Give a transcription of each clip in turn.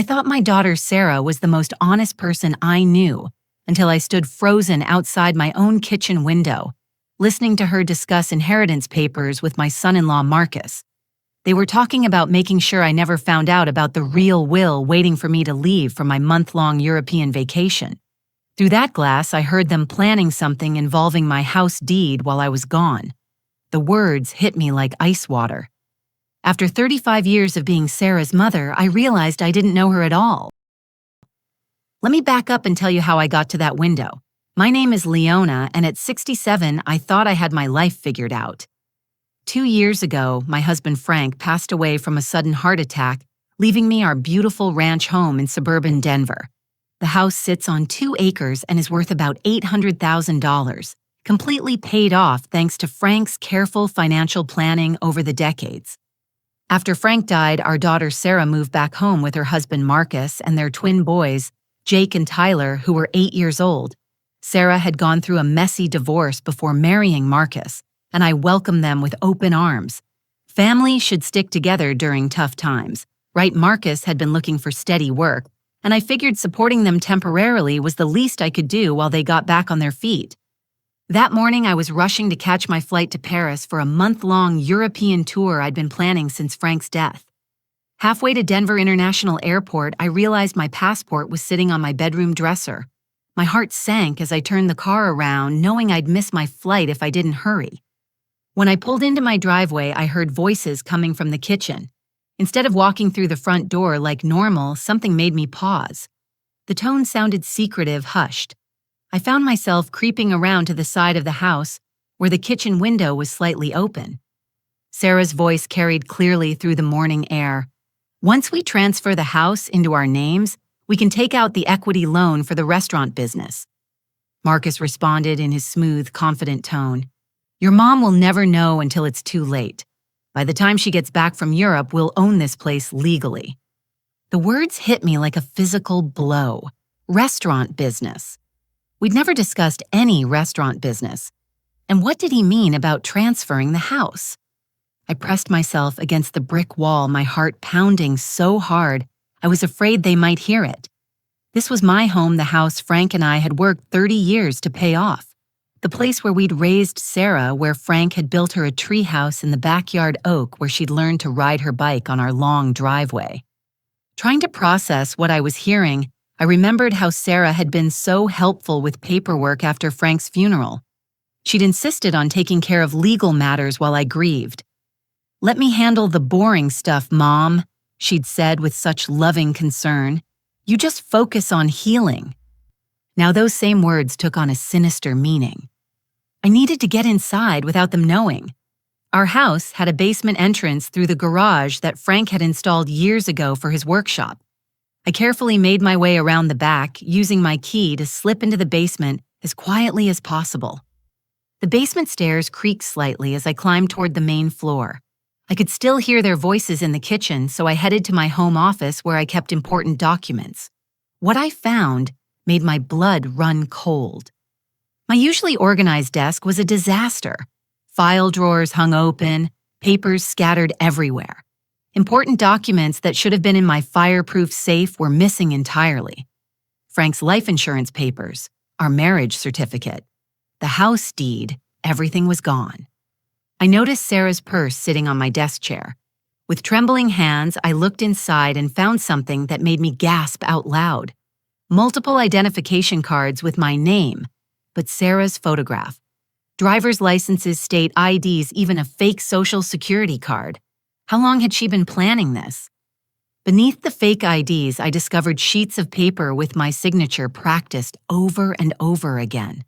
I thought my daughter Sarah was the most honest person I knew until I stood frozen outside my own kitchen window, listening to her discuss inheritance papers with my son-in-law Marcus. They were talking about making sure I never found out about the real will waiting for me to leave for my month-long European vacation. Through that glass, I heard them planning something involving my house deed while I was gone. The words hit me like ice water. After 35 years of being Sarah's mother, I realized I didn't know her at all. Let me back up and tell you how I got to that window. My name is Leona, and at 67, I thought I had my life figured out. 2 years ago, my husband Frank passed away from a sudden heart attack, leaving me our beautiful ranch home in suburban Denver. The house sits on 2 acres and is worth about $800,000, completely paid off thanks to Frank's careful financial planning over the decades. After Frank died, our daughter Sarah moved back home with her husband Marcus and their twin boys, Jake and Tyler, who were 8 years old. Sarah had gone through a messy divorce before marrying Marcus, and I welcomed them with open arms. Family should stick together during tough times, right? Marcus had been looking for steady work, and I figured supporting them temporarily was the least I could do while they got back on their feet. That morning, I was rushing to catch my flight to Paris for a month-long European tour I'd been planning since Frank's death. Halfway to Denver International Airport, I realized my passport was sitting on my bedroom dresser. My heart sank as I turned the car around, knowing I'd miss my flight if I didn't hurry. When I pulled into my driveway, I heard voices coming from the kitchen. Instead of walking through the front door like normal, something made me pause. The tone sounded secretive, hushed. I found myself creeping around to the side of the house, where the kitchen window was slightly open. Sarah's voice carried clearly through the morning air. "Once we transfer the house into our names, we can take out the equity loan for the restaurant business." Marcus responded in his smooth, confident tone. "Your mom will never know until it's too late. By the time she gets back from Europe, we'll own this place legally." The words hit me like a physical blow. Restaurant business. We'd never discussed any restaurant business. And what did he mean about transferring the house? I pressed myself against the brick wall, my heart pounding so hard I was afraid they might hear it. This was my home, the house Frank and I had worked 30 years to pay off. The place where we'd raised Sarah, where Frank had built her a treehouse in the backyard oak where she'd learned to ride her bike on our long driveway. Trying to process what I was hearing, I remembered how Sarah had been so helpful with paperwork after Frank's funeral. She'd insisted on taking care of legal matters while I grieved. "Let me handle the boring stuff, Mom," she'd said with such loving concern. "You just focus on healing." Now those same words took on a sinister meaning. I needed to get inside without them knowing. Our house had a basement entrance through the garage that Frank had installed years ago for his workshop. I carefully made my way around the back, using my key to slip into the basement as quietly as possible. The basement stairs creaked slightly as I climbed toward the main floor. I could still hear their voices in the kitchen, so I headed to my home office where I kept important documents. What I found made my blood run cold. My usually organized desk was a disaster. File drawers hung open, papers scattered everywhere. Important documents that should have been in my fireproof safe were missing entirely. Frank's life insurance papers, our marriage certificate, the house deed, everything was gone. I noticed Sarah's purse sitting on my desk chair. With trembling hands, I looked inside and found something that made me gasp out loud. Multiple identification cards with my name, but Sarah's photograph. Driver's licenses, state IDs, even a fake social security card. How long had she been planning this? Beneath the fake IDs, I discovered sheets of paper with my signature practiced over and over again.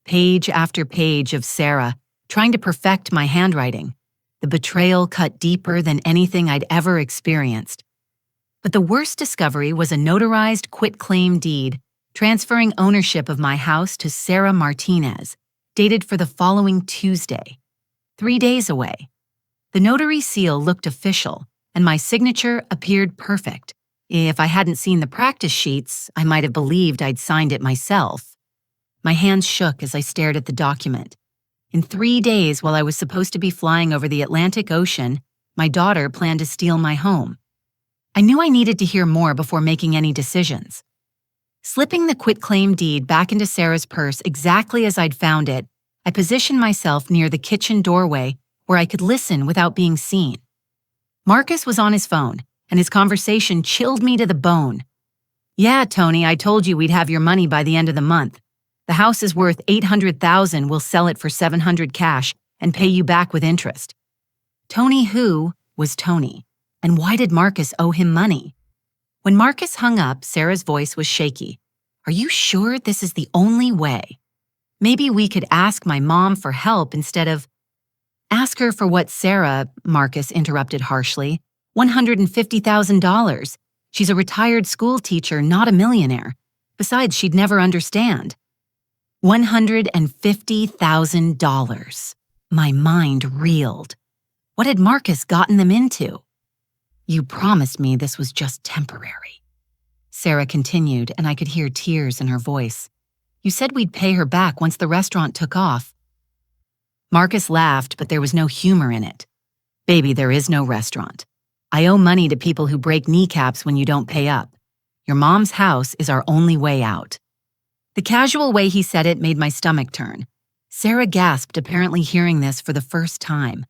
Page after page of Sarah, trying to perfect my handwriting. The betrayal cut deeper than anything I'd ever experienced. But the worst discovery was a notarized quitclaim deed transferring ownership of my house to Sarah Martinez, dated for the following Tuesday, 3 days away. The notary seal looked official, and my signature appeared perfect. If I hadn't seen the practice sheets, I might have believed I'd signed it myself. My hands shook as I stared at the document. In 3 days, while I was supposed to be flying over the Atlantic Ocean, my daughter planned to steal my home. I knew I needed to hear more before making any decisions. Slipping the quitclaim deed back into Sarah's purse exactly as I'd found it, I positioned myself near the kitchen doorway where I could listen without being seen. Marcus was on his phone, and his conversation chilled me to the bone. "Yeah, Tony, I told you we'd have your money by the end of the month. The house is worth $800,000. We'll sell it for $700 cash and pay you back with interest." Tony who was Tony, and why did Marcus owe him money? When Marcus hung up, Sarah's voice was shaky. "Are you sure this is the only way? Maybe we could ask my mom for help instead of—" "Ask her for what, Sarah?" Marcus interrupted harshly. $150,000. She's a retired school teacher, not a millionaire. Besides, she'd never understand. $150,000. My mind reeled. What had Marcus gotten them into? "You promised me this was just temporary," Sarah continued, and I could hear tears in her voice. "You said we'd pay her back once the restaurant took off." Marcus laughed, but there was no humor in it. "Baby, there is no restaurant. I owe money to people who break kneecaps when you don't pay up. Your mom's house is our only way out." The casual way he said it made my stomach turn. Sarah gasped, apparently hearing this for the first time.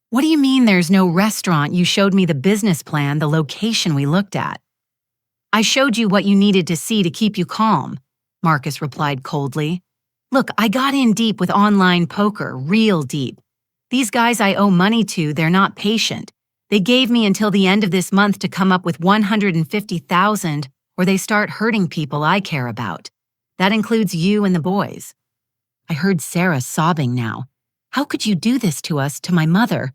"What do you mean there's no restaurant? You showed me the business plan, the location we looked at." "I showed you what you needed to see to keep you calm," Marcus replied coldly. "Look, I got in deep with online poker, real deep. These guys I owe money to, they're not patient. They gave me until the end of this month to come up with $150,000, or they start hurting people I care about. That includes you and the boys." I heard Sarah sobbing now. "How could you do this to us, to my mother?"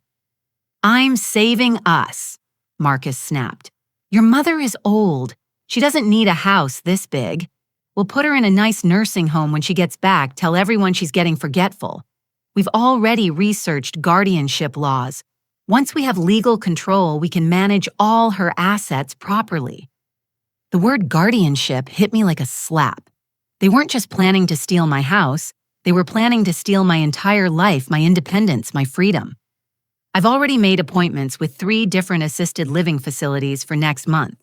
"I'm saving us," Marcus snapped. "Your mother is old. She doesn't need a house this big. We'll put her in a nice nursing home when she gets back, tell everyone she's getting forgetful. We've already researched guardianship laws. Once we have legal control, we can manage all her assets properly." The word guardianship hit me like a slap. They weren't just planning to steal my house, they were planning to steal my entire life, my independence, my freedom. "I've already made appointments with 3 different assisted living facilities for next month,"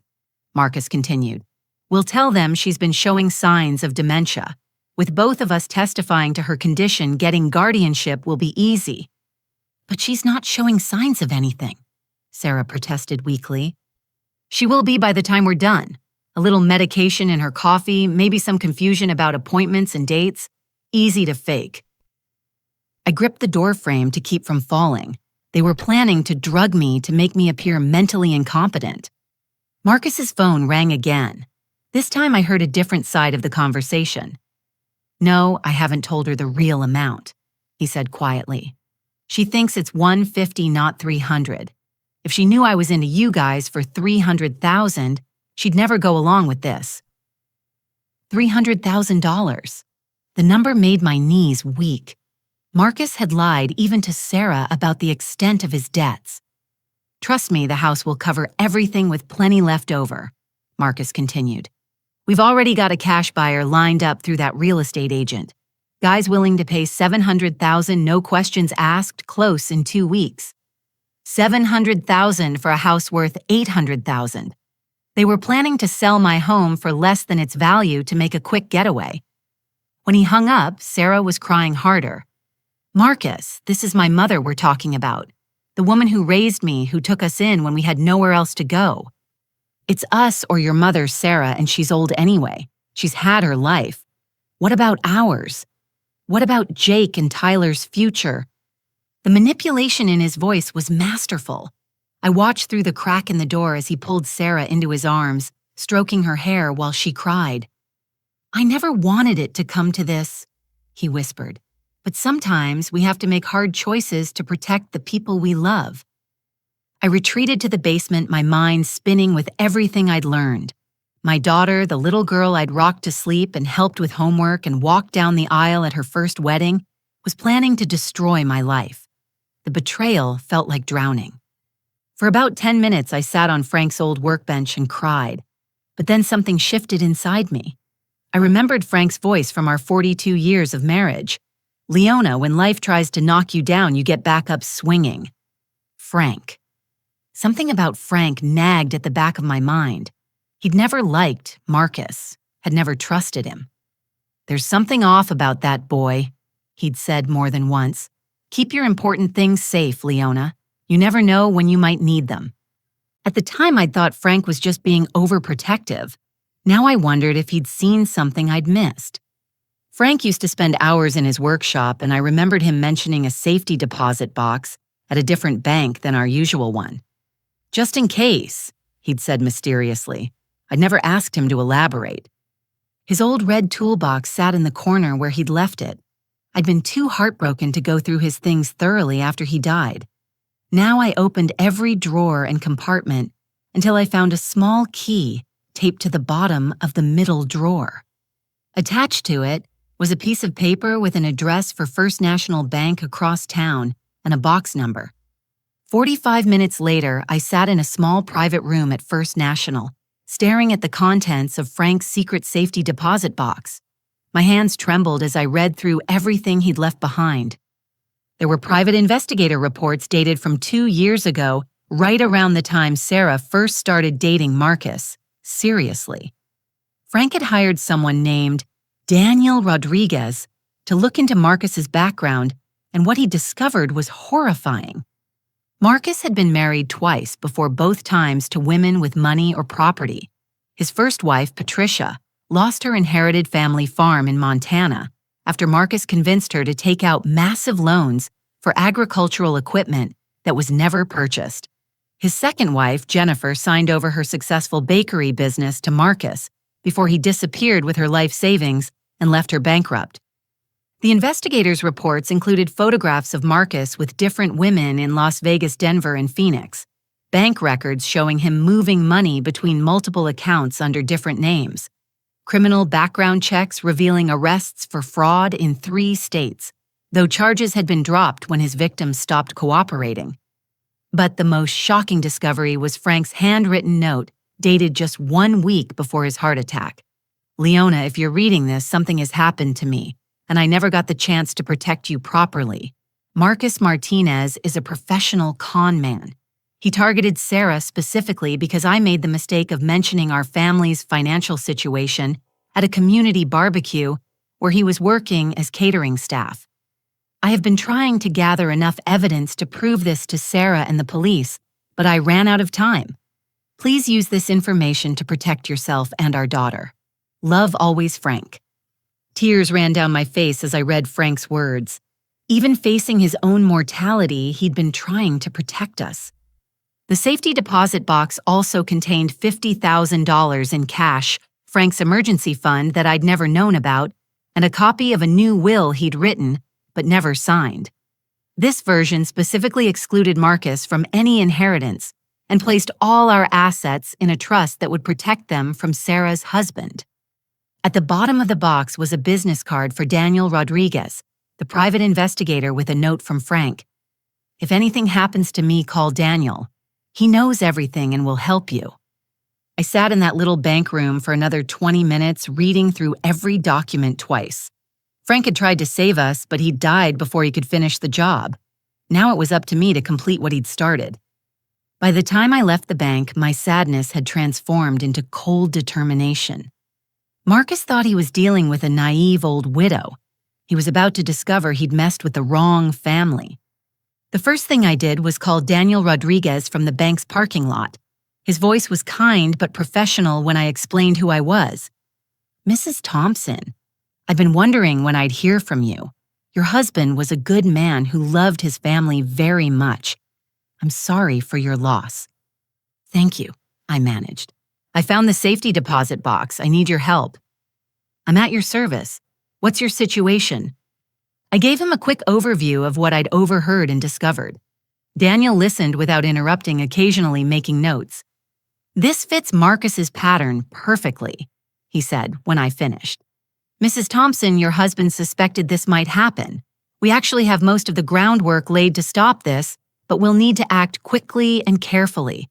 Marcus continued. "We'll tell them she's been showing signs of dementia. With both of us testifying to her condition, getting guardianship will be easy." "But she's not showing signs of anything," Sarah protested weakly. "She will be by the time we're done. A little medication in her coffee, maybe some confusion about appointments and dates. Easy to fake." I gripped the door frame to keep from falling. They were planning to drug me to make me appear mentally incompetent. Marcus's phone rang again. This time I heard a different side of the conversation. "No, I haven't told her the real amount," he said quietly. "She thinks it's $150, not $300. If she knew I was into you guys for $300,000, she'd never go along with this." $300,000. The number made my knees weak. Marcus had lied even to Sarah about the extent of his debts. "Trust me, the house will cover everything with plenty left over," Marcus continued. "We've already got a cash buyer lined up through that real estate agent. Guys willing to pay $700,000, no questions asked, close in 2 weeks. $700,000 for a house worth $800,000. They were planning to sell my home for less than its value to make a quick getaway." When he hung up, Sarah was crying harder. "Marcus, this is my mother we're talking about. The woman who raised me, who took us in when we had nowhere else to go. It's us or your mother, Sarah, and she's old anyway. She's had her life. What about ours? What about Jake and Tyler's future?" The manipulation in his voice was masterful. I watched through the crack in the door as he pulled Sarah into his arms, stroking her hair while she cried. "I never wanted it to come to this," he whispered. "But sometimes we have to make hard choices to protect the people we love." I retreated to the basement, my mind spinning with everything I'd learned. My daughter, the little girl I'd rocked to sleep and helped with homework and walked down the aisle at her first wedding, was planning to destroy my life. The betrayal felt like drowning. For about 10 minutes, I sat on Frank's old workbench and cried. But then something shifted inside me. I remembered Frank's voice from our 42 years of marriage. "Leona, when life tries to knock you down, you get back up swinging." Frank. Something about Frank nagged at the back of my mind. He'd never liked Marcus, had never trusted him. "There's something off about that boy," he'd said more than once. "Keep your important things safe, Leona. You never know when you might need them." At the time, I'd thought Frank was just being overprotective. Now I wondered if he'd seen something I'd missed. Frank used to spend hours in his workshop, and I remembered him mentioning a safety deposit box at a different bank than our usual one. "Just in case," he'd said mysteriously. I'd never asked him to elaborate. His old red toolbox sat in the corner where he'd left it. I'd been too heartbroken to go through his things thoroughly after he died. Now I opened every drawer and compartment until I found a small key taped to the bottom of the middle drawer. Attached to it was a piece of paper with an address for First National Bank across town and a box number. 45 minutes later, I sat in a small private room at First National, staring at the contents of Frank's secret safety deposit box. My hands trembled as I read through everything he'd left behind. There were private investigator reports dated from 2 years ago, right around the time Sarah first started dating Marcus, seriously. Frank had hired someone named Daniel Rodriguez to look into Marcus's background, and what he discovered was horrifying. Marcus had been married twice before, both times to women with money or property. His first wife, Patricia, lost her inherited family farm in Montana after Marcus convinced her to take out massive loans for agricultural equipment that was never purchased. His second wife, Jennifer, signed over her successful bakery business to Marcus before he disappeared with her life savings and left her bankrupt. The investigators' reports included photographs of Marcus with different women in Las Vegas, Denver, and Phoenix, bank records showing him moving money between multiple accounts under different names, criminal background checks revealing arrests for fraud in 3 states, though charges had been dropped when his victims stopped cooperating. But the most shocking discovery was Frank's handwritten note dated just 1 week before his heart attack. "Leona, if you're reading this, something has happened to me, and I never got the chance to protect you properly. Marcus Martinez is a professional con man. He targeted Sarah specifically because I made the mistake of mentioning our family's financial situation at a community barbecue where he was working as catering staff. I have been trying to gather enough evidence to prove this to Sarah and the police, but I ran out of time. Please use this information to protect yourself and our daughter. Love always, Frank." Tears ran down my face as I read Frank's words. Even facing his own mortality, he'd been trying to protect us. The safety deposit box also contained $50,000 in cash, Frank's emergency fund that I'd never known about, and a copy of a new will he'd written but never signed. This version specifically excluded Marcus from any inheritance and placed all our assets in a trust that would protect them from Sarah's husband. At the bottom of the box was a business card for Daniel Rodriguez, the private investigator, with a note from Frank. "If anything happens to me, call Daniel. He knows everything and will help you." I sat in that little bank room for another 20 minutes, reading through every document twice. Frank had tried to save us, but he'd died before he could finish the job. Now it was up to me to complete what he'd started. By the time I left the bank, my sadness had transformed into cold determination. Marcus thought he was dealing with a naive old widow. He was about to discover he'd messed with the wrong family. The first thing I did was call Daniel Rodriguez from the bank's parking lot. His voice was kind but professional when I explained who I was. "Mrs. Thompson, I've been wondering when I'd hear from you. Your husband was a good man who loved his family very much. I'm sorry for your loss." "Thank you," I managed. "I found the safety deposit box. I need your help." "I'm at your service. What's your situation?" I gave him a quick overview of what I'd overheard and discovered. Daniel listened without interrupting, occasionally making notes. "This fits Marcus's pattern perfectly," he said when I finished. "Mrs. Thompson, your husband suspected this might happen. We actually have most of the groundwork laid to stop this, but we'll need to act quickly and carefully.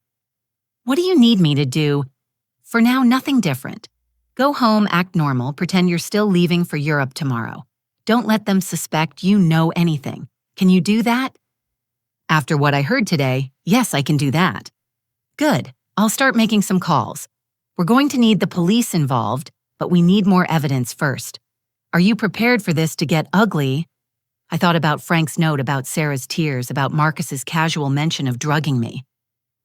What do you need me to do?" "For now, nothing different. Go home, act normal, pretend you're still leaving for Europe tomorrow. Don't let them suspect you know anything. Can you do that?" After what I heard today, yes, I can do that. Good. I'll start making some calls. We're going to need the police involved, but we need more evidence first. Are you prepared for this to get ugly? I thought about Frank's note about Sarah's tears, about Marcus's casual mention of drugging me.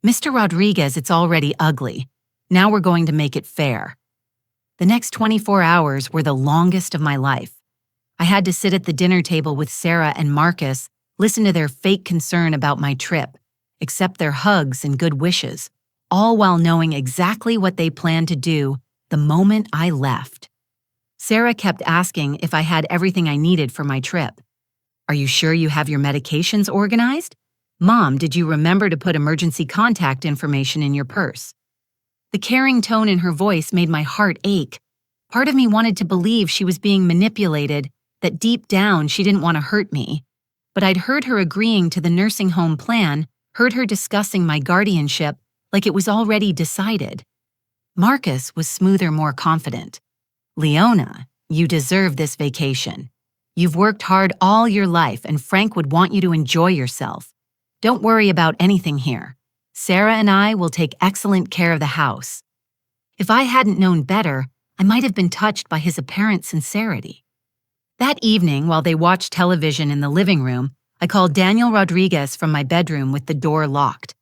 Mr. Rodriguez, it's already ugly. Now we're going to make it fair. The next 24 hours were the longest of my life. I had to sit at the dinner table with Sarah and Marcus, listen to their fake concern about my trip, accept their hugs and good wishes, all while knowing exactly what they planned to do the moment I left. Sarah kept asking if I had everything I needed for my trip. Are you sure you have your medications organized? Mom, did you remember to put emergency contact information in your purse? The caring tone in her voice made my heart ache. Part of me wanted to believe she was being manipulated, that deep down she didn't want to hurt me. But I'd heard her agreeing to the nursing home plan, heard her discussing my guardianship like it was already decided. Marcus was smoother, more confident. Leona, you deserve this vacation. You've worked hard all your life and Frank would want you to enjoy yourself. Don't worry about anything here. Sarah and I will take excellent care of the house. If I hadn't known better, I might have been touched by his apparent sincerity. That evening, while they watched television in the living room, I called Daniel Rodriguez from my bedroom with the door locked.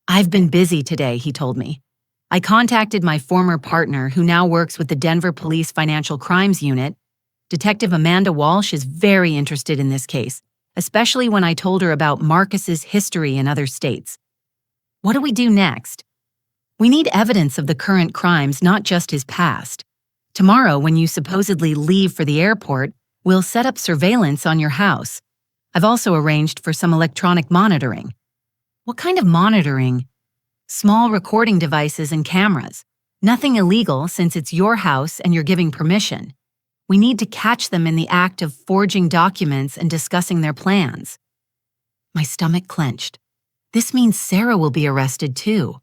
I've been busy today, he told me. I contacted my former partner who now works with the Denver Police Financial Crimes Unit. Detective Amanda Walsh is very interested in this case, especially when I told her about Marcus's history in other states. What do we do next? We need evidence of the current crimes, not just his past. Tomorrow, when you supposedly leave for the airport, we'll set up surveillance on your house. I've also arranged for some electronic monitoring. What kind of monitoring? Small recording devices and cameras. Nothing illegal since it's your house and you're giving permission. We need to catch them in the act of forging documents and discussing their plans. My stomach clenched. This means Sarah will be arrested too.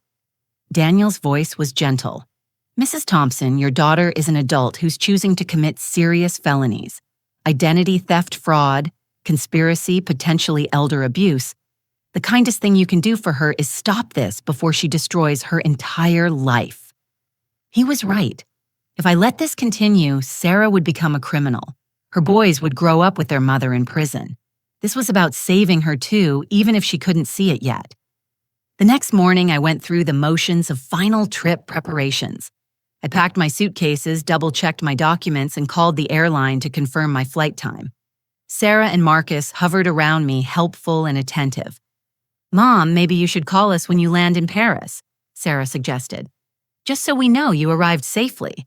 Daniel's voice was gentle. Mrs. Thompson, your daughter is an adult who's choosing to commit serious felonies. Identity theft, fraud, conspiracy, potentially elder abuse. The kindest thing you can do for her is stop this before she destroys her entire life. He was right. If I let this continue, Sarah would become a criminal. Her boys would grow up with their mother in prison. This was about saving her too, even if she couldn't see it yet. The next morning, I went through the motions of final trip preparations. I packed my suitcases, double-checked my documents, and called the airline to confirm my flight time. Sarah and Marcus hovered around me, helpful and attentive. Mom, maybe you should call us when you land in Paris, Sarah suggested. Just so we know you arrived safely.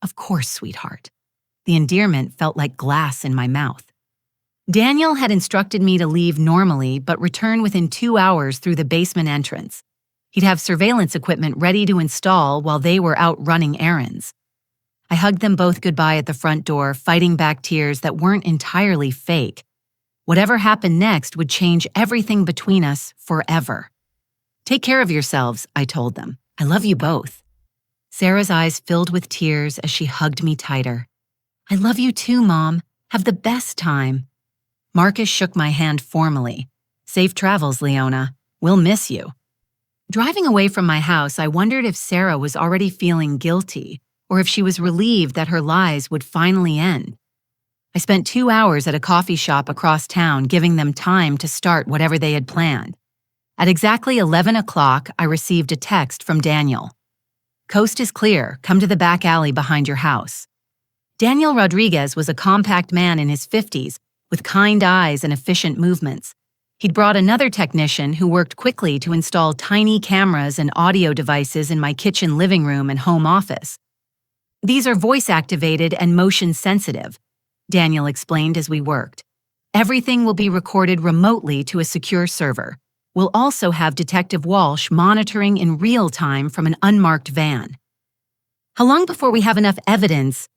Of course, sweetheart. The endearment felt like glass in my mouth. Daniel had instructed me to leave normally but return within 2 hours through the basement entrance. He'd have surveillance equipment ready to install while they were out running errands. I hugged them both goodbye at the front door, fighting back tears that weren't entirely fake. Whatever happened next would change everything between us forever. Take care of yourselves, I told them. I love you both. Sarah's eyes filled with tears as she hugged me tighter. I love you too, Mom. Have the best time. Marcus shook my hand formally. Safe travels, Leona. We'll miss you. Driving away from my house, I wondered if Sarah was already feeling guilty or if she was relieved that her lies would finally end. I spent 2 hours at a coffee shop across town, giving them time to start whatever they had planned. At exactly 11 o'clock, I received a text from Daniel. Coast is clear. Come to the back alley behind your house. Daniel Rodriguez was a compact man in his 50s with kind eyes and efficient movements. He'd brought another technician who worked quickly to install tiny cameras and audio devices in my kitchen, living room, and home office. These are voice-activated and motion-sensitive, Daniel explained as we worked. Everything will be recorded remotely to a secure server. We'll also have Detective Walsh monitoring in real time from an unmarked van. How long before we have enough evidence?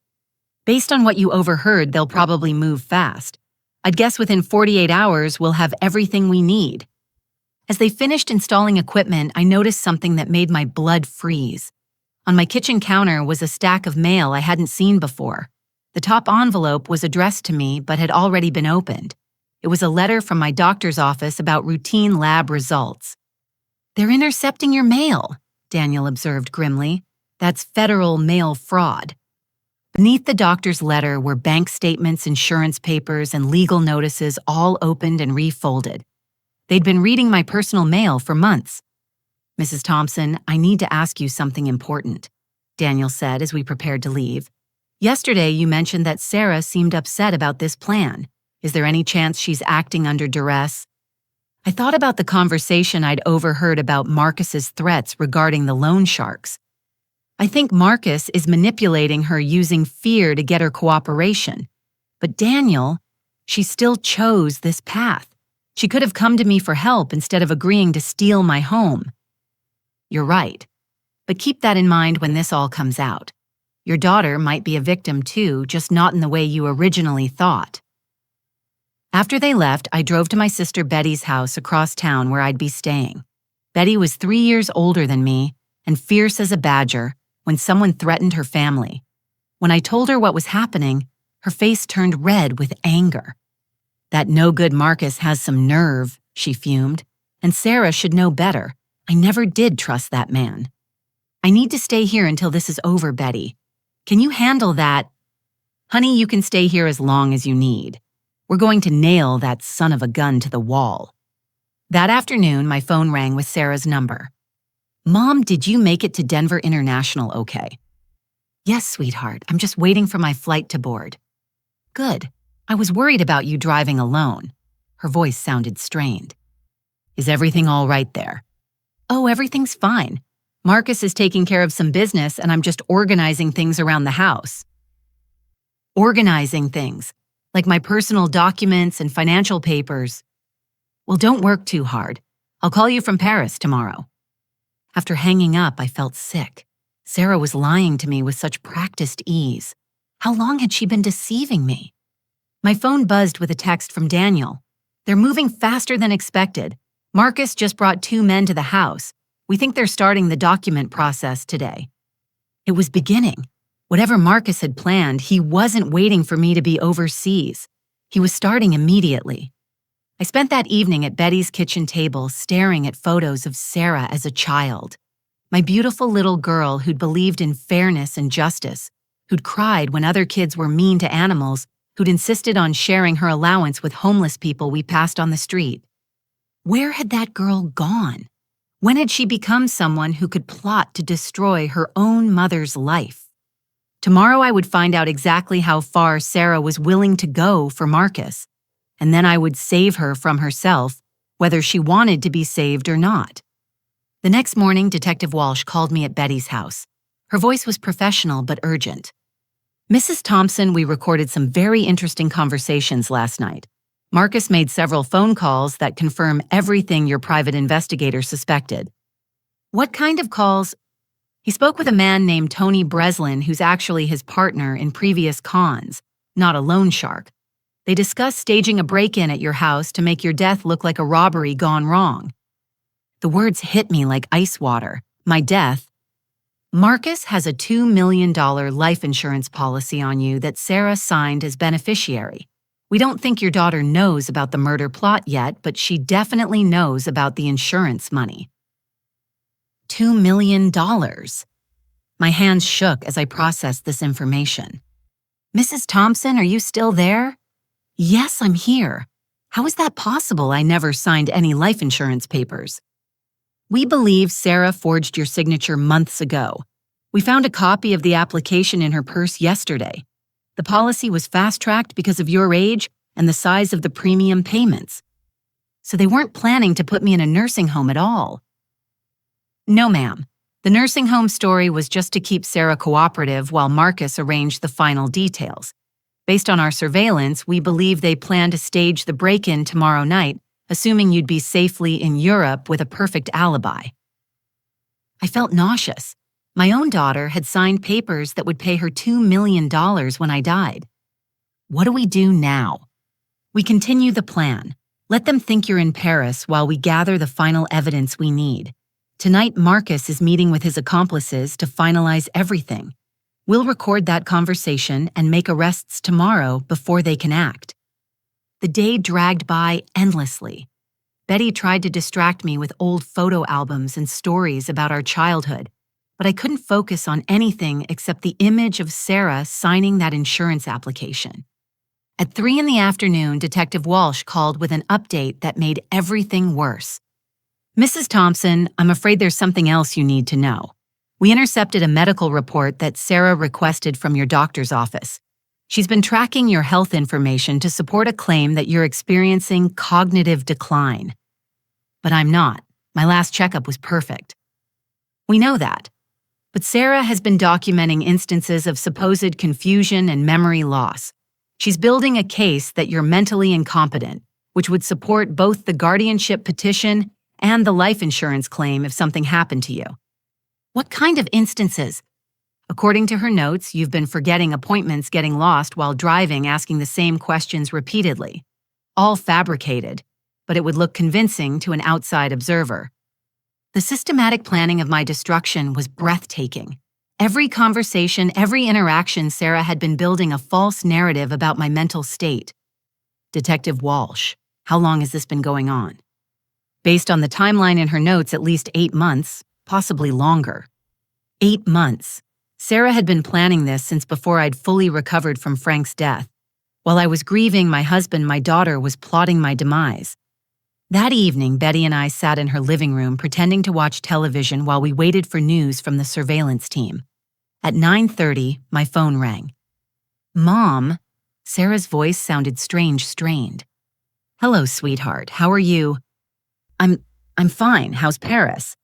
Based on what you overheard, they'll probably move fast. I'd guess within 48 hours, we'll have everything we need. As they finished installing equipment, I noticed something that made my blood freeze. On my kitchen counter was a stack of mail I hadn't seen before. The top envelope was addressed to me but had already been opened. It was a letter from my doctor's office about routine lab results. They're intercepting your mail, Daniel observed grimly. That's federal mail fraud. Beneath the doctor's letter were bank statements, insurance papers, and legal notices all opened and refolded. They'd been reading my personal mail for months. Mrs. Thompson, I need to ask you something important, Daniel said as we prepared to leave. Yesterday you mentioned that Sarah seemed upset about this plan. Is there any chance she's acting under duress? I thought about the conversation I'd overheard about Marcus's threats regarding the loan sharks. I think Marcus is manipulating her using fear to get her cooperation. But Daniel, she still chose this path. She could have come to me for help instead of agreeing to steal my home. You're right. But keep that in mind when this all comes out. Your daughter might be a victim too, just not in the way you originally thought. After they left, I drove to my sister Betty's house across town where I'd be staying. Betty was 3 years older than me and fierce as a badger when someone threatened her family. When I told her what was happening, her face turned red with anger. That no-good Marcus has some nerve, she fumed, and Sarah should know better. I never did trust that man. I need to stay here until this is over, Betty. Can you handle that? Honey, you can stay here as long as you need. We're going to nail that son of a gun to the wall. That afternoon, my phone rang with Sarah's number. Mom, did you make it to Denver International okay? Yes, sweetheart. I'm just waiting for my flight to board. Good. I was worried about you driving alone. Her voice sounded strained. Is everything all right there? Oh, everything's fine. Marcus is taking care of some business and I'm just organizing things around the house. Organizing things, like my personal documents and financial papers. Well, don't work too hard. I'll call you from Paris tomorrow. After hanging up, I felt sick. Sarah was lying to me with such practiced ease. How long had she been deceiving me? My phone buzzed with a text from Daniel. They're moving faster than expected. Marcus just brought 2 men to the house. We think they're starting the document process today. It was beginning. Whatever Marcus had planned, he wasn't waiting for me to be overseas. He was starting immediately. I spent that evening at Betty's kitchen table staring at photos of Sarah as a child. My beautiful little girl who'd believed in fairness and justice, who'd cried when other kids were mean to animals, who'd insisted on sharing her allowance with homeless people we passed on the street. Where had that girl gone? When had she become someone who could plot to destroy her own mother's life? Tomorrow I would find out exactly how far Sarah was willing to go for Marcus, and then I would save her from herself, whether she wanted to be saved or not. The next morning, Detective Walsh called me at Betty's house. Her voice was professional but urgent. Mrs. Thompson, we recorded some very interesting conversations last night. Marcus made several phone calls that confirm everything your private investigator suspected. What kind of calls? He spoke with a man named Tony Breslin, who's actually his partner in previous cons, not a loan shark. They discussed staging a break-in at your house to make your death look like a robbery gone wrong. The words hit me like ice water. My death. Marcus has a $2 million life insurance policy on you that Sarah signed as beneficiary. We don't think your daughter knows about the murder plot yet, but she definitely knows about the insurance money. $2 million. My hands shook as I processed this information. Mrs. Thompson, are you still there? Yes, I'm here. How is that possible? I never signed any life insurance papers. We believe Sarah forged your signature months ago. We found a copy of the application in her purse yesterday. The policy was fast-tracked because of your age and the size of the premium payments. So they weren't planning to put me in a nursing home at all. No, ma'am. The nursing home story was just to keep Sarah cooperative while Marcus arranged the final details. Based on our surveillance, we believe they plan to stage the break-in tomorrow night, assuming you'd be safely in Europe with a perfect alibi. I felt nauseous. My own daughter had signed papers that would pay her $2 million when I died. What do we do now? We continue the plan. Let them think you're in Paris while we gather the final evidence we need. Tonight, Marcus is meeting with his accomplices to finalize everything. We'll record that conversation and make arrests tomorrow before they can act. The day dragged by endlessly. Betty tried to distract me with old photo albums and stories about our childhood, but I couldn't focus on anything except the image of Sarah signing that insurance application. At 3 in the afternoon, Detective Walsh called with an update that made everything worse. "Mrs. Thompson, I'm afraid there's something else you need to know. We intercepted a medical report that Sarah requested from your doctor's office. She's been tracking your health information to support a claim that you're experiencing cognitive decline." But I'm not. My last checkup was perfect. "We know that. But Sarah has been documenting instances of supposed confusion and memory loss. She's building a case that you're mentally incompetent, which would support both the guardianship petition and the life insurance claim if something happened to you." "What kind of instances?" "According to her notes, you've been forgetting appointments, getting lost while driving, asking the same questions repeatedly. All fabricated, but it would look convincing to an outside observer. The systematic planning of my destruction was breathtaking. Every conversation, every interaction, Sarah had been building a false narrative about my mental state." "Detective Walsh, how long has this been going on?" "Based on the timeline in her notes, at least 8 months, possibly longer." 8 months. Sarah had been planning this since before I'd fully recovered from Frank's death. While I was grieving my husband, my daughter was plotting my demise. That evening, Betty and I sat in her living room pretending to watch television while we waited for news from the surveillance team. At 9:30, my phone rang. "Mom," Sarah's voice sounded strained. "Hello, sweetheart. How are you?" I'm fine. How's Paris?"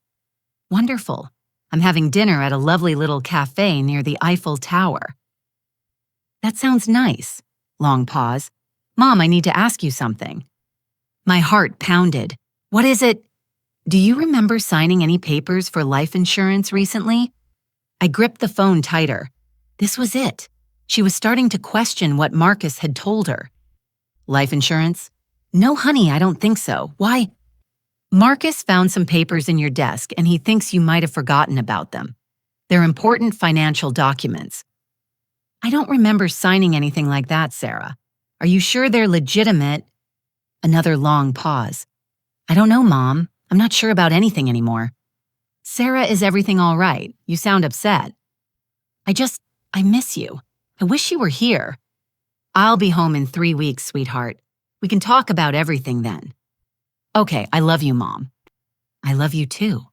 "Wonderful. I'm having dinner at a lovely little cafe near the Eiffel Tower." "That sounds nice." Long pause. "Mom, I need to ask you something." My heart pounded. "What is it?" "Do you remember signing any papers for life insurance recently?" I gripped the phone tighter. This was it. She was starting to question what Marcus had told her. "Life insurance?" "No, honey, I don't think so. Why?" "Marcus found some papers in your desk and he thinks you might have forgotten about them. They're important financial documents." "I don't remember signing anything like that, Sarah. Are you sure they're legitimate?" Another long pause. "I don't know, Mom. I'm not sure about anything anymore." "Sarah, is everything all right? You sound upset." I miss you. I wish you were here." "I'll be home in 3 weeks, sweetheart. We can talk about everything then." "Okay, I love you, Mom." "I love you too."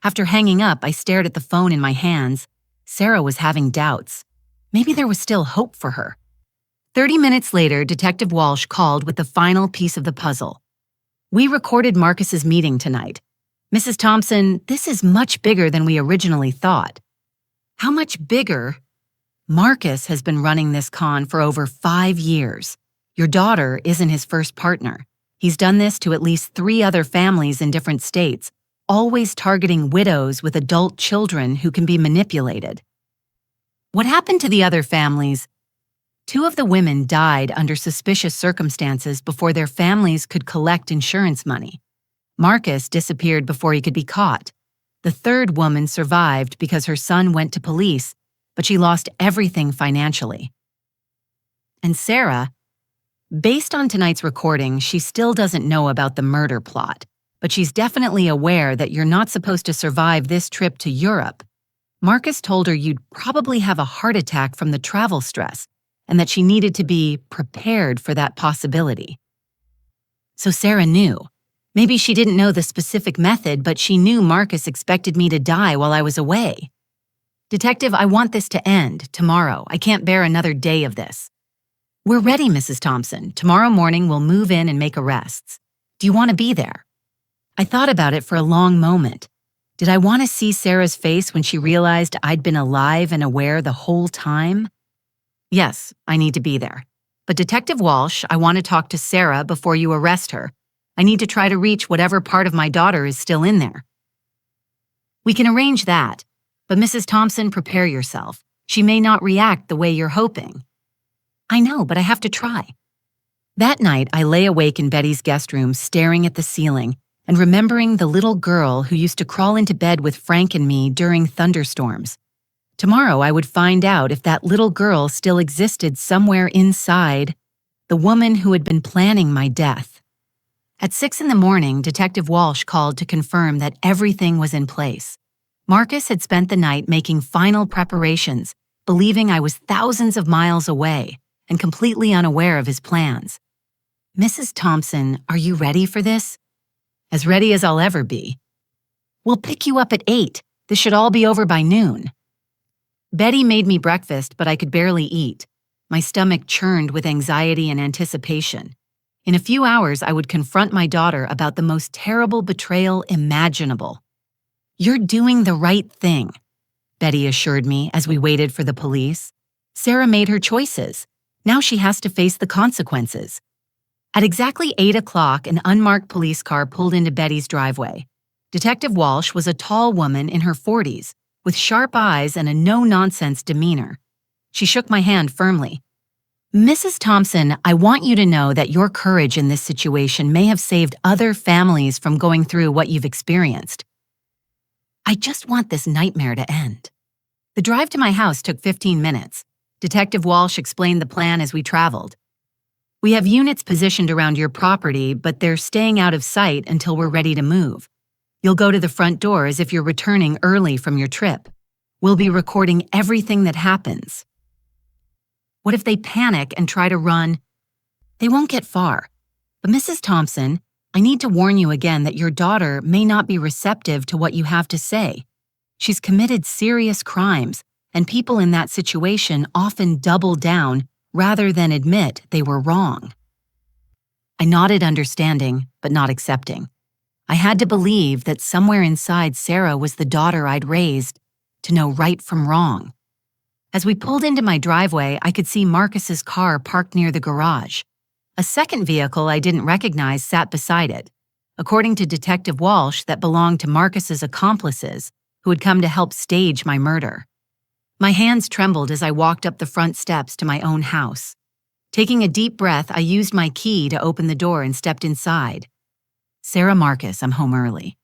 After hanging up, I stared at the phone in my hands. Sarah was having doubts. Maybe there was still hope for her. 30 minutes later, Detective Walsh called with the final piece of the puzzle. "We recorded Marcus's meeting tonight. Mrs. Thompson, this is much bigger than we originally thought." "How much bigger?" "Marcus has been running this con for over 5 years. Your daughter isn't his first partner. He's done this to at least 3 other families in different states, always targeting widows with adult children who can be manipulated." "What happened to the other families?" 2 of the women died under suspicious circumstances before their families could collect insurance money. Marcus disappeared before he could be caught. The 3rd woman survived because her son went to police, but she lost everything financially. And Sarah, based on tonight's recording, she still doesn't know about the murder plot, but she's definitely aware that you're not supposed to survive this trip to Europe. Marcus told her you'd probably have a heart attack from the travel stress, and that she needed to be prepared for that possibility. So Sarah knew. Maybe she didn't know the specific method, but she knew Marcus expected me to die while I was away. "Detective, I want this to end tomorrow. I can't bear another day of this." "We're ready, Mrs. Thompson. Tomorrow morning we'll move in and make arrests. Do you want to be there?" I thought about it for a long moment. Did I want to see Sarah's face when she realized I'd been alive and aware the whole time? Yes, I need to be there. But Detective Walsh, I want to talk to Sarah before you arrest her. I need to try to reach whatever part of my daughter is still in there. We can arrange that. But Mrs. Thompson, prepare yourself. She may not react the way you're hoping. I know, but I have to try. That night, I lay awake in Betty's guest room, staring at the ceiling and remembering the little girl who used to crawl into bed with Frank and me during thunderstorms. Tomorrow, I would find out if that little girl still existed somewhere inside the woman who had been planning my death. At 6 in the morning, Detective Walsh called to confirm that everything was in place. Marcus had spent the night making final preparations, believing I was thousands of miles away and completely unaware of his plans. "Mrs. Thompson, are you ready for this?" "As ready as I'll ever be." "We'll pick you up at 8. This should all be over by noon." Betty made me breakfast, but I could barely eat. My stomach churned with anxiety and anticipation. In a few hours, I would confront my daughter about the most terrible betrayal imaginable. "You're doing the right thing," Betty assured me as we waited for the police. "Sarah made her choices. Now she has to face the consequences." At exactly 8 o'clock, an unmarked police car pulled into Betty's driveway. Detective Walsh was a tall woman in her 40s, with sharp eyes and a no-nonsense demeanor. She shook my hand firmly. "Mrs. Thompson, I want you to know that your courage in this situation may have saved other families from going through what you've experienced. I just want this nightmare to end." The drive to my house took 15 minutes. Detective Walsh explained the plan as we traveled. "We have units positioned around your property, but they're staying out of sight until we're ready to move. You'll go to the front door as if you're returning early from your trip. We'll be recording everything that happens." What if they panic and try to run? They won't get far. But Mrs. Thompson, I need to warn you again that your daughter may not be receptive to what you have to say. She's committed serious crimes, and people in that situation often double down rather than admit they were wrong. I nodded understanding, but not accepting. I had to believe that somewhere inside Sarah was the daughter I'd raised, to know right from wrong. As we pulled into my driveway, I could see Marcus's car parked near the garage. A second vehicle I didn't recognize sat beside it. According to Detective Walsh, that belonged to Marcus's accomplices, who had come to help stage my murder. My hands trembled as I walked up the front steps to my own house. Taking a deep breath, I used my key to open the door and stepped inside. "Sarah Marcus, I'm home early."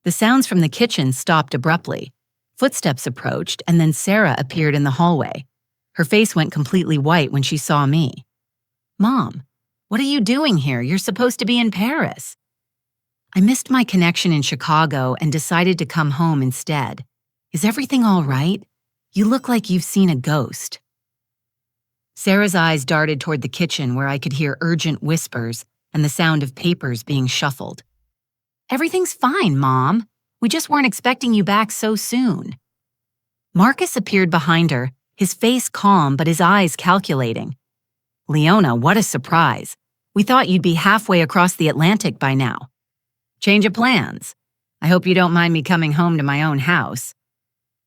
The sounds from the kitchen stopped abruptly. Footsteps approached, and then Sarah appeared in the hallway. Her face went completely white when she saw me. "Mom, what are you doing here? You're supposed to be in Paris." "I missed my connection in Chicago and decided to come home instead. Is everything all right? You look like you've seen a ghost." Sarah's eyes darted toward the kitchen where I could hear urgent whispers and the sound of papers being shuffled. "Everything's fine, Mom. We just weren't expecting you back so soon." Marcus appeared behind her, his face calm but his eyes calculating. "Leona, what a surprise. We thought you'd be halfway across the Atlantic by now. Change of plans? I hope you don't mind me coming home to my own house."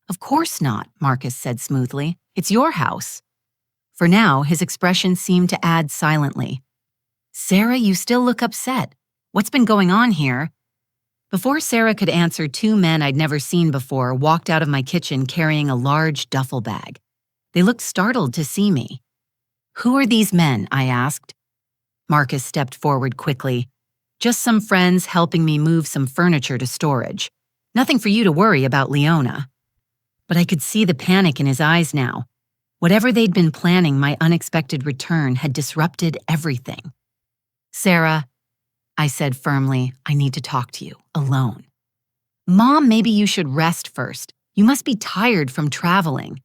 "Of course not," Marcus said smoothly. "It's your house." For now, his expression seemed to add silently. "Sarah, you still look upset. What's been going on here?" Before Sarah could answer, two men I'd never seen before walked out of my kitchen carrying a large duffel bag. They looked startled to see me. "Who are these men?" I asked. Marcus stepped forward quickly. "Just some friends helping me move some furniture to storage. Nothing for you to worry about, Leona." But I could see the panic in his eyes now. Whatever they'd been planning, my unexpected return had disrupted everything. "Sarah," I said firmly, "I need to talk to you, alone." "Mom, maybe you should rest first. You must be tired from traveling."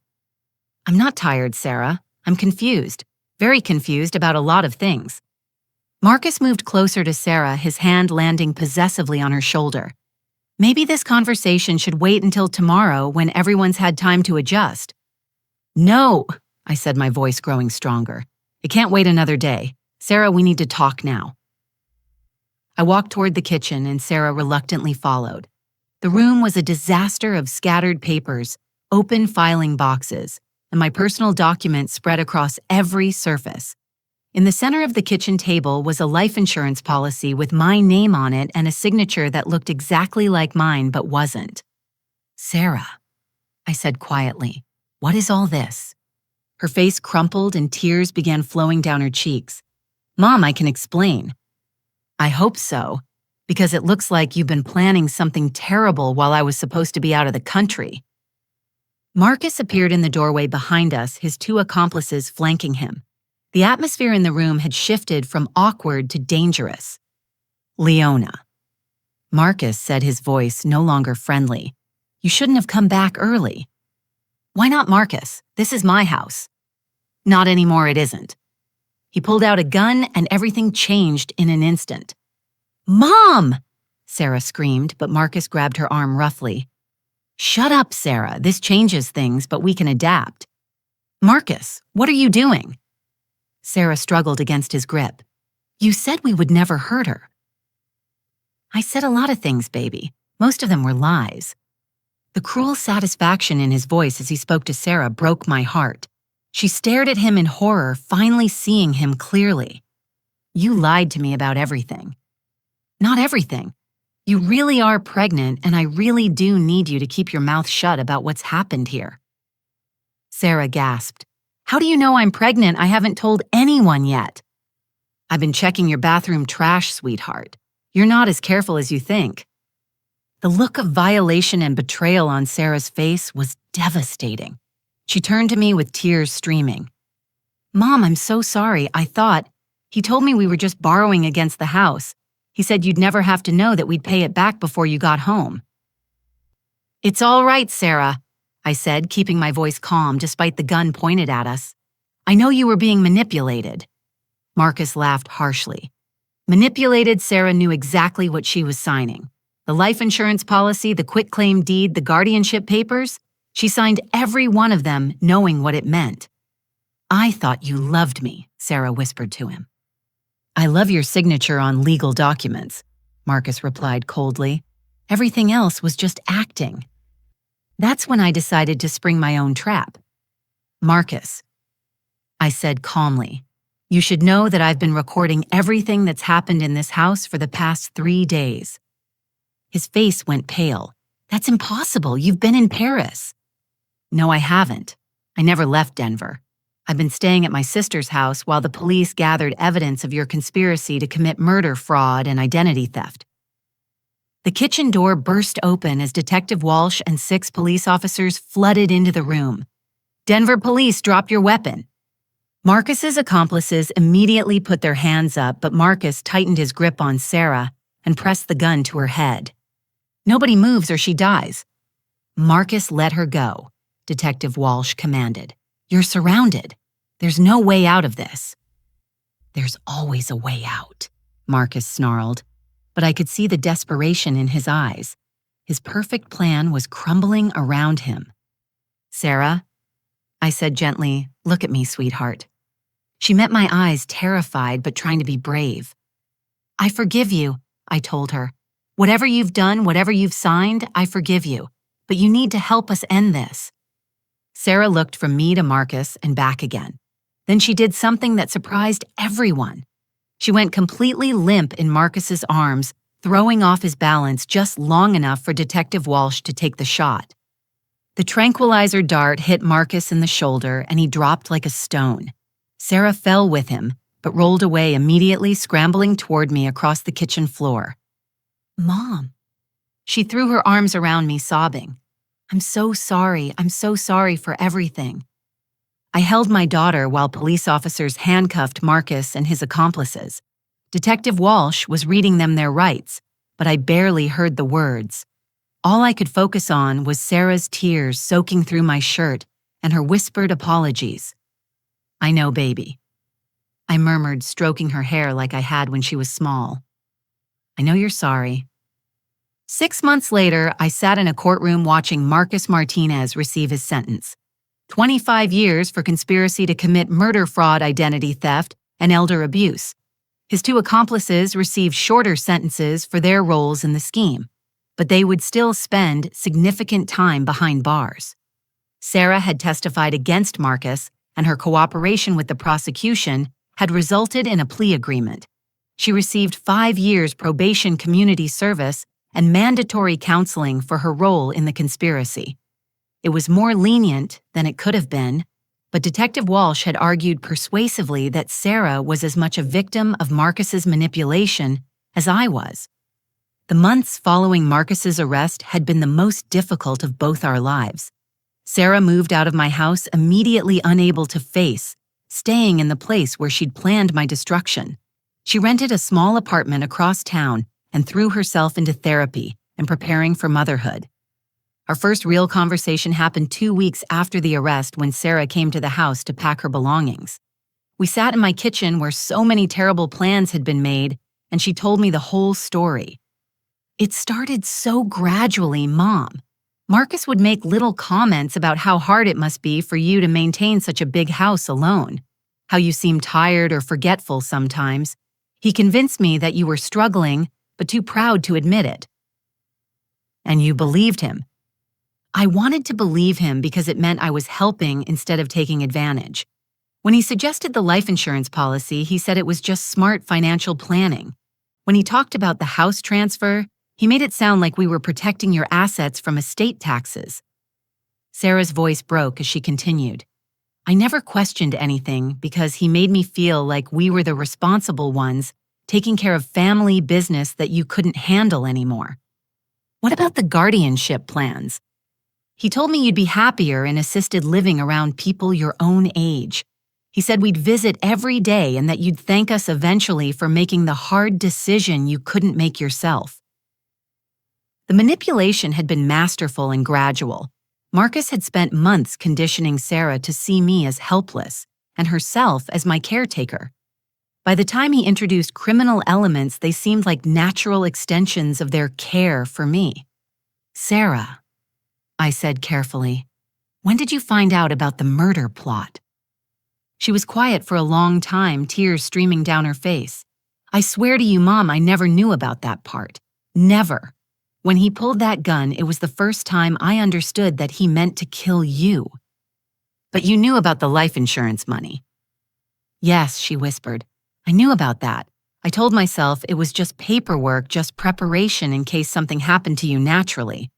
"I'm not tired, Sarah. I'm confused. Very confused about a lot of things." Marcus moved closer to Sarah, his hand landing possessively on her shoulder. "Maybe this conversation should wait until tomorrow when everyone's had time to adjust." "No," I said, my voice growing stronger. "It can't wait another day. Sarah, we need to talk now." I walked toward the kitchen and Sarah reluctantly followed. The room was a disaster of scattered papers, open filing boxes, and my personal documents spread across every surface. In the center of the kitchen table was a life insurance policy with my name on it and a signature that looked exactly like mine but wasn't. "Sarah," I said quietly, "what is all this?" Her face crumpled and tears began flowing down her cheeks. "Mom, I can explain." "I hope so, because it looks like you've been planning something terrible while I was supposed to be out of the country." Marcus appeared in the doorway behind us, his two accomplices flanking him. The atmosphere in the room had shifted from awkward to dangerous. Leona. Marcus said, his voice no longer friendly. You shouldn't have come back early. Why not, Marcus? This is my house. Not anymore, it isn't. He pulled out a gun and everything changed in an instant. Mom! Sarah screamed, but Marcus grabbed her arm roughly. Shut up, Sarah. This changes things, but we can adapt. Marcus, what are you doing? Sarah struggled against his grip. You said we would never hurt her. I said a lot of things, baby. Most of them were lies. The cruel satisfaction in his voice as he spoke to Sarah broke my heart. She stared at him in horror, finally seeing him clearly. You lied to me about everything. Not everything. You really are pregnant, and I really do need you to keep your mouth shut about what's happened here. Sarah gasped. How do you know I'm pregnant? I haven't told anyone yet. I've been checking your bathroom trash, sweetheart. You're not as careful as you think. The look of violation and betrayal on Sarah's face was devastating. She turned to me with tears streaming. Mom, I'm so sorry. He told me we were just borrowing against the house. He said you'd never have to know that we'd pay it back before you got home. It's all right, Sarah, I said, keeping my voice calm despite the gun pointed at us. I know you were being manipulated. Marcus laughed harshly. Manipulated, Sarah knew exactly what she was signing. The life insurance policy, the quitclaim deed, the guardianship papers. She signed every one of them knowing what it meant. I thought you loved me, Sarah whispered to him. I love your signature on legal documents, Marcus replied coldly. Everything else was just acting. That's when I decided to spring my own trap. Marcus, I said calmly, you should know that I've been recording everything that's happened in this house for the past 3 days. His face went pale. That's impossible. You've been in Paris. No, I haven't. I never left Denver. I've been staying at my sister's house while the police gathered evidence of your conspiracy to commit murder, fraud, and identity theft. The kitchen door burst open as Detective Walsh and 6 police officers flooded into the room. Denver police, drop your weapon. Marcus's accomplices immediately put their hands up, but Marcus tightened his grip on Sarah and pressed the gun to her head. Nobody moves or she dies. Marcus, let her go, Detective Walsh commanded. You're surrounded. There's no way out of this. There's always a way out, Marcus snarled, but I could see the desperation in his eyes. His perfect plan was crumbling around him. Sarah, I said gently, look at me, sweetheart. She met my eyes, terrified but trying to be brave. I forgive you, I told her. Whatever you've done, whatever you've signed, I forgive you. But you need to help us end this. Sarah looked from me to Marcus and back again. Then she did something that surprised everyone. She went completely limp in Marcus's arms, throwing off his balance just long enough for Detective Walsh to take the shot. The tranquilizer dart hit Marcus in the shoulder and he dropped like a stone. Sarah fell with him, but rolled away immediately, scrambling toward me across the kitchen floor. Mom. She threw her arms around me, sobbing. I'm so sorry for everything. I held my daughter while police officers handcuffed Marcus and his accomplices. Detective Walsh was reading them their rights, but I barely heard the words. All I could focus on was Sarah's tears soaking through my shirt and her whispered apologies. I know, baby. I murmured, stroking her hair like I had when she was small. I know you're sorry. 6 months later, I sat in a courtroom watching Marcus Martinez receive his sentence. 25 years for conspiracy to commit murder, fraud, identity theft, and elder abuse. His 2 accomplices received shorter sentences for their roles in the scheme, but they would still spend significant time behind bars. Sarah had testified against Marcus, and her cooperation with the prosecution had resulted in a plea agreement. She received 5 years probation community service and mandatory counseling for her role in the conspiracy. It was more lenient than it could have been, but Detective Walsh had argued persuasively that Sarah was as much a victim of Marcus's manipulation as I was. The months following Marcus's arrest had been the most difficult of both our lives. Sarah moved out of my house immediately unable to face, staying in the place where she'd planned my destruction. She rented a small apartment across town and threw herself into therapy and preparing for motherhood. Our first real conversation happened 2 weeks after the arrest when Sarah came to the house to pack her belongings. We sat in my kitchen where so many terrible plans had been made, and she told me the whole story. It started so gradually, Mom. Marcus would make little comments about how hard it must be for you to maintain such a big house alone, how you seem tired or forgetful sometimes. He convinced me that you were struggling, but too proud to admit it. And you believed him. I wanted to believe him because it meant I was helping instead of taking advantage. When he suggested the life insurance policy, he said it was just smart financial planning. When he talked about the house transfer, he made it sound like we were protecting your assets from estate taxes. Sarah's voice broke as she continued. I never questioned anything because he made me feel like we were the responsible ones, taking care of family business that you couldn't handle anymore. What about the guardianship plans? He told me you'd be happier in assisted living around people your own age. He said we'd visit every day and that you'd thank us eventually for making the hard decision you couldn't make yourself. The manipulation had been masterful and gradual. Marcus had spent months conditioning Sarah to see me as helpless and herself as my caretaker. By the time he introduced criminal elements, they seemed like natural extensions of their care for me. Sarah, I said carefully, when did you find out about the murder plot? She was quiet for a long time, tears streaming down her face. I swear to you, Mom, I never knew about that part. Never. When he pulled that gun, it was the first time I understood that he meant to kill you. But you knew about the life insurance money. Yes, she whispered. I knew about that. I told myself it was just paperwork, just preparation in case something happened to you naturally.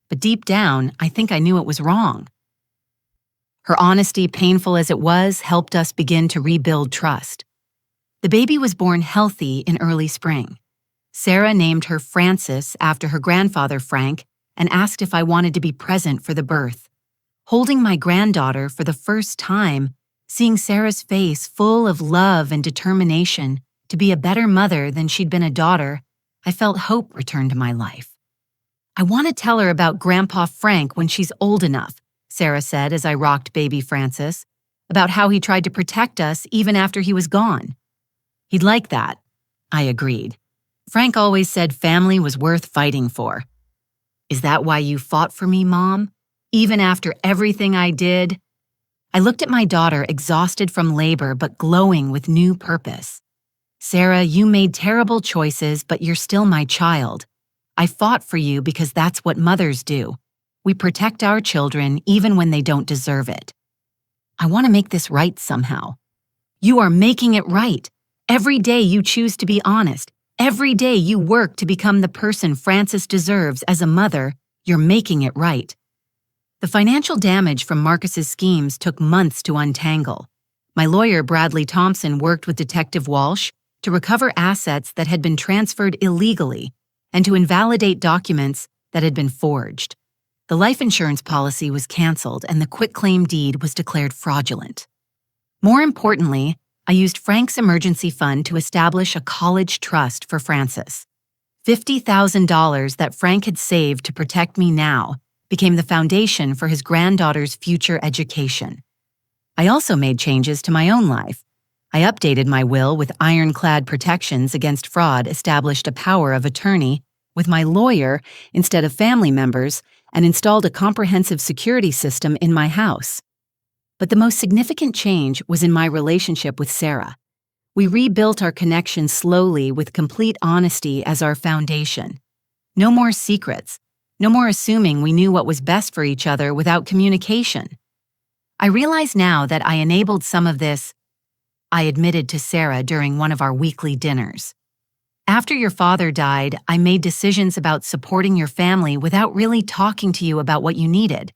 But deep down, I think I knew it was wrong. Her honesty, painful as it was, helped us begin to rebuild trust. The baby was born healthy in early spring. Sarah named her Frances after her grandfather Frank and asked if I wanted to be present for the birth. Holding my granddaughter for the first time, seeing Sarah's face full of love and determination to be a better mother than she'd been a daughter, I felt hope return to my life. I want to tell her about Grandpa Frank when she's old enough, Sarah said as I rocked baby Frances, about how he tried to protect us even after he was gone. He'd like that, I agreed. Frank always said family was worth fighting for. Is that why you fought for me, Mom? Even after everything I did? I looked at my daughter, exhausted from labor but glowing with new purpose. Sarah, you made terrible choices, but you're still my child. I fought for you because that's what mothers do. We protect our children even when they don't deserve it. I want to make this right somehow. You are making it right. Every day you choose to be honest. Every day you work to become the person Frances deserves as a mother. You're making it right. The financial damage from Marcus's schemes took months to untangle. My lawyer, Bradley Thompson, worked with Detective Walsh to recover assets that had been transferred illegally and to invalidate documents that had been forged. The life insurance policy was canceled and the quitclaim deed was declared fraudulent. More importantly, I used Frank's emergency fund to establish a college trust for Frances. $50,000 that Frank had saved to protect me now became the foundation for his granddaughter's future education. I also made changes to my own life. I updated my will with ironclad protections against fraud, established a power of attorney with my lawyer instead of family members, and installed a comprehensive security system in my house. But the most significant change was in my relationship with Sarah. We rebuilt our connection slowly with complete honesty as our foundation. No more secrets. No more assuming we knew what was best for each other without communication. I realize now that I enabled some of this, I admitted to Sarah during one of our weekly dinners. After your father died, I made decisions about supporting your family without really talking to you about what you needed.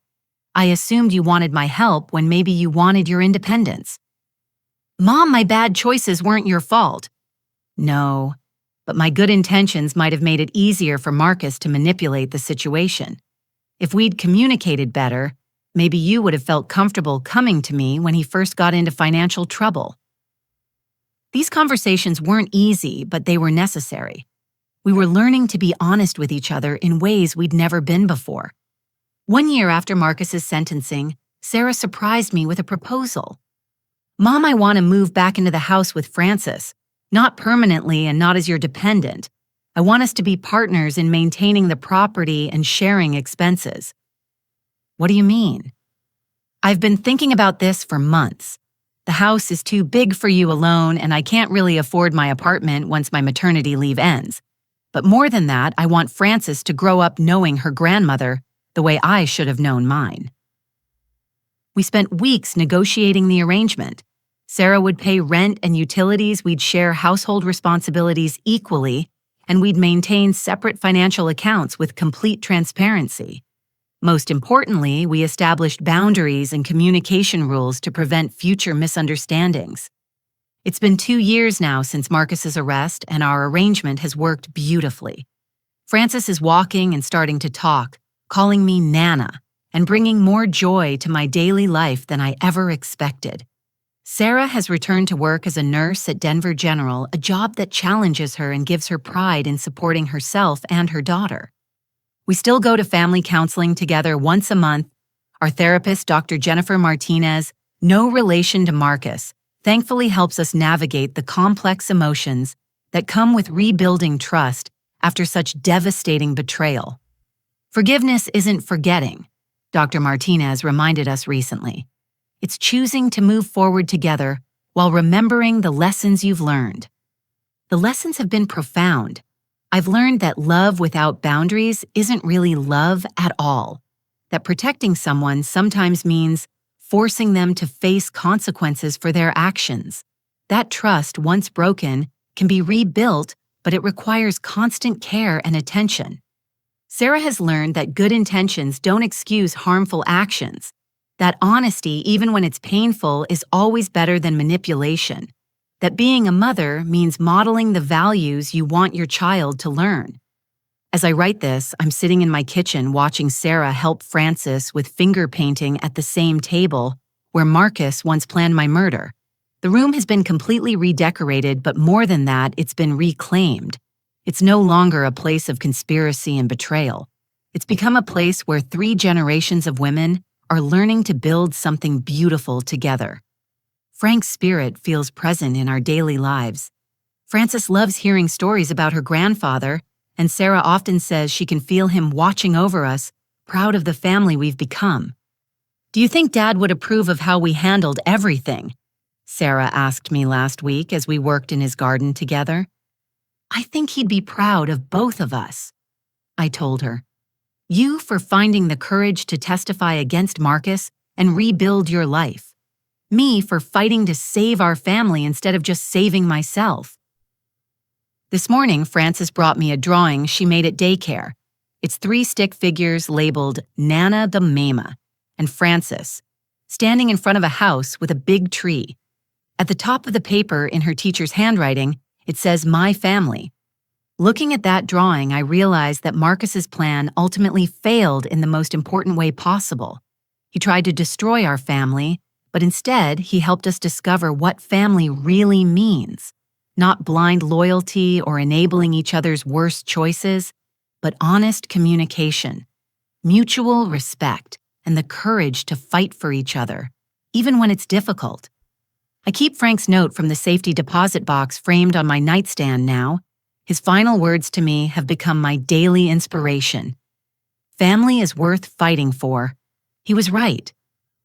I assumed you wanted my help when maybe you wanted your independence. Mom, my bad choices weren't your fault. No, but my good intentions might have made it easier for Marcus to manipulate the situation. If we'd communicated better, maybe you would have felt comfortable coming to me when he first got into financial trouble. These conversations weren't easy, but they were necessary. We were learning to be honest with each other in ways we'd never been before. 1 year after Marcus's sentencing, Sarah surprised me with a proposal. "Mom, I want to move back into the house with Francis, not permanently and not as your dependent. I want us to be partners in maintaining the property and sharing expenses." "What do you mean?" "I've been thinking about this for months. The house is too big for you alone, and I can't really afford my apartment once my maternity leave ends. But more than that, I want Frances to grow up knowing her grandmother the way I should have known mine." We spent weeks negotiating the arrangement. Sarah would pay rent and utilities, we'd share household responsibilities equally, and we'd maintain separate financial accounts with complete transparency. Most importantly, we established boundaries and communication rules to prevent future misunderstandings. It's been 2 years now since Marcus's arrest, and our arrangement has worked beautifully. Frances is walking and starting to talk, calling me Nana, and bringing more joy to my daily life than I ever expected. Sarah has returned to work as a nurse at Denver General, a job that challenges her and gives her pride in supporting herself and her daughter. We still go to family counseling together once a month. Our therapist, Dr. Jennifer Martinez, no relation to Marcus, thankfully helps us navigate the complex emotions that come with rebuilding trust after such devastating betrayal. Forgiveness isn't forgetting, Dr. Martinez reminded us recently. It's choosing to move forward together while remembering the lessons you've learned. The lessons have been profound. I've learned that love without boundaries isn't really love at all, that protecting someone sometimes means forcing them to face consequences for their actions. That trust, once broken, can be rebuilt, but it requires constant care and attention. Sarah has learned that good intentions don't excuse harmful actions, that honesty, even when it's painful, is always better than manipulation, that being a mother means modeling the values you want your child to learn. As I write this, I'm sitting in my kitchen watching Sarah help Frances with finger painting at the same table where Marcus once planned my murder. The room has been completely redecorated, but more than that, it's been reclaimed. It's no longer a place of conspiracy and betrayal. It's become a place where 3 generations of women are learning to build something beautiful together. Frank's spirit feels present in our daily lives. Frances loves hearing stories about her grandfather, and Sarah often says she can feel him watching over us, proud of the family we've become. "Do you think Dad would approve of how we handled everything?" Sarah asked me last week as we worked in his garden together. "I think he'd be proud of both of us," I told her. "You for finding the courage to testify against Marcus and rebuild your life. Me for fighting to save our family instead of just saving myself." This morning, Frances brought me a drawing she made at daycare. It's 3 stick figures labeled Nana the Mama and Frances, standing in front of a house with a big tree. At the top of the paper, in her teacher's handwriting, it says "My Family." Looking at that drawing, I realized that Marcus's plan ultimately failed in the most important way possible. He tried to destroy our family, but instead he helped us discover what family really means. Not blind loyalty or enabling each other's worst choices, but honest communication, mutual respect, and the courage to fight for each other, even when it's difficult. I keep Frank's note from the safety deposit box framed on my nightstand now. His final words to me have become my daily inspiration. Family is worth fighting for. He was right.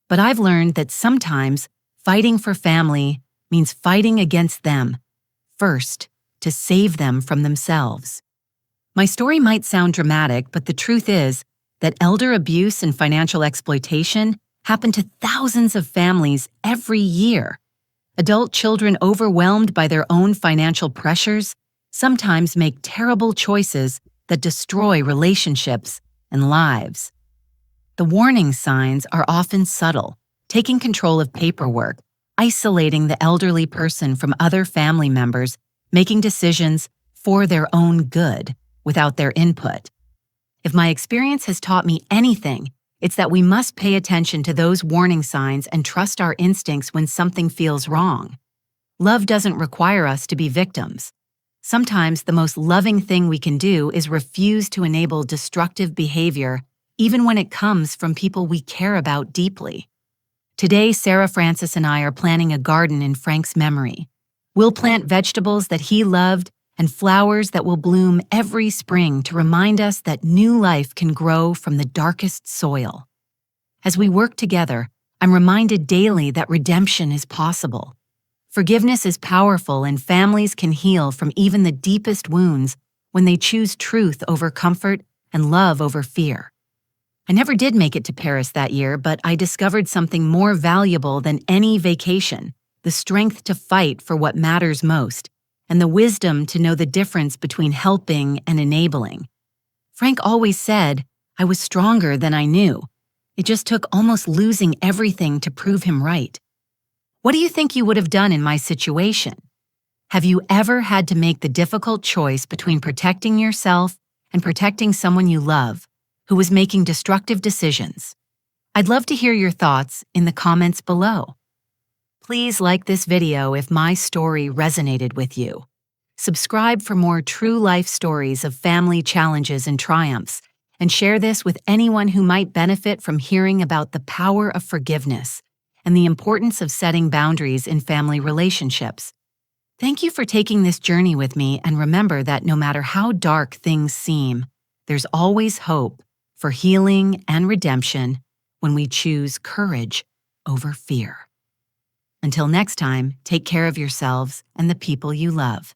But I've learned that sometimes fighting for family means fighting against them, first, to save them from themselves. My story might sound dramatic, but the truth is that elder abuse and financial exploitation happen to thousands of families every year. Adult children overwhelmed by their own financial pressures sometimes make terrible choices that destroy relationships and lives. The warning signs are often subtle, taking control of paperwork, isolating the elderly person from other family members, making decisions for their own good without their input. If my experience has taught me anything, it's that we must pay attention to those warning signs and trust our instincts when something feels wrong. Love doesn't require us to be victims. Sometimes the most loving thing we can do is refuse to enable destructive behavior, even when it comes from people we care about deeply. Today, Sarah Francis and I are planting a garden in Frank's memory. We'll plant vegetables that he loved and flowers that will bloom every spring to remind us that new life can grow from the darkest soil. As we work together, I'm reminded daily that redemption is possible. Forgiveness is powerful, and families can heal from even the deepest wounds when they choose truth over comfort and love over fear. I never did make it to Paris that year, but I discovered something more valuable than any vacation: the strength to fight for what matters most, and the wisdom to know the difference between helping and enabling. Frank always said, I was stronger than I knew. It just took almost losing everything to prove him right. What do you think you would have done in my situation? Have you ever had to make the difficult choice between protecting yourself and protecting someone you love, who was making destructive decisions? I'd love to hear your thoughts in the comments below. Please like this video if my story resonated with you. Subscribe for more true life stories of family challenges and triumphs, and share this with anyone who might benefit from hearing about the power of forgiveness and the importance of setting boundaries in family relationships. Thank you for taking this journey with me, and remember that no matter how dark things seem, there's always hope for healing and redemption when we choose courage over fear. Until next time, take care of yourselves and the people you love.